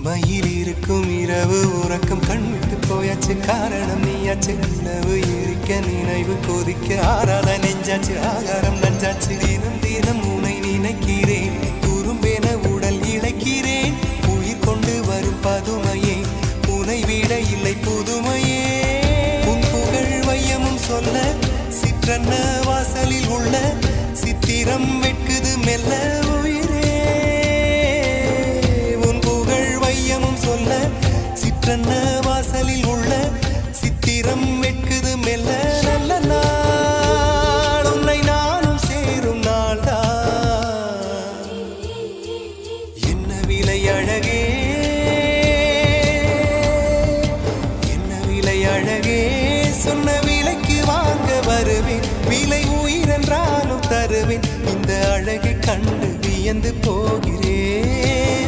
இமையில் இருக்கும் இரவு உறக்கம் கண்விட்டு போயாச்சு காரணம் நீயாச்சு நிலவு எரிக்க நினைவு கொதிக்க ஆறாத நெஞ்சாச்சு ஆகாரம் நஞ்சாச்சு தினம் தினம் உனை நினைக்கிறேன் குறும்பென உடல் இழைக்கிறேன் உயிர் கொண்டு வரும் பதுமையே உனை விட இல்லை புதுமையே உன் புகழ் வையமும் சொல்ல சிற்றன்ன வாசலில் உள்ள சித்திரம் வெட்குது மெல்ல உயிரே உன் புகழ் வையமும் சொல்ல சிற்றன்ன வாசலில் உள்ள சித்திரம் வெட்குது மெல்ல நல்ல நாள் உன்னை நானும் சேரும் நாள்தான் என்ன விலை அழகே என்ன விலை அழகே சொன்ன விலைக்கு வாங்க வருவேன் விலை உயிரென்றாலும் தருவேன் இந்த அழகை கண்டு வியந்து போகிறேன்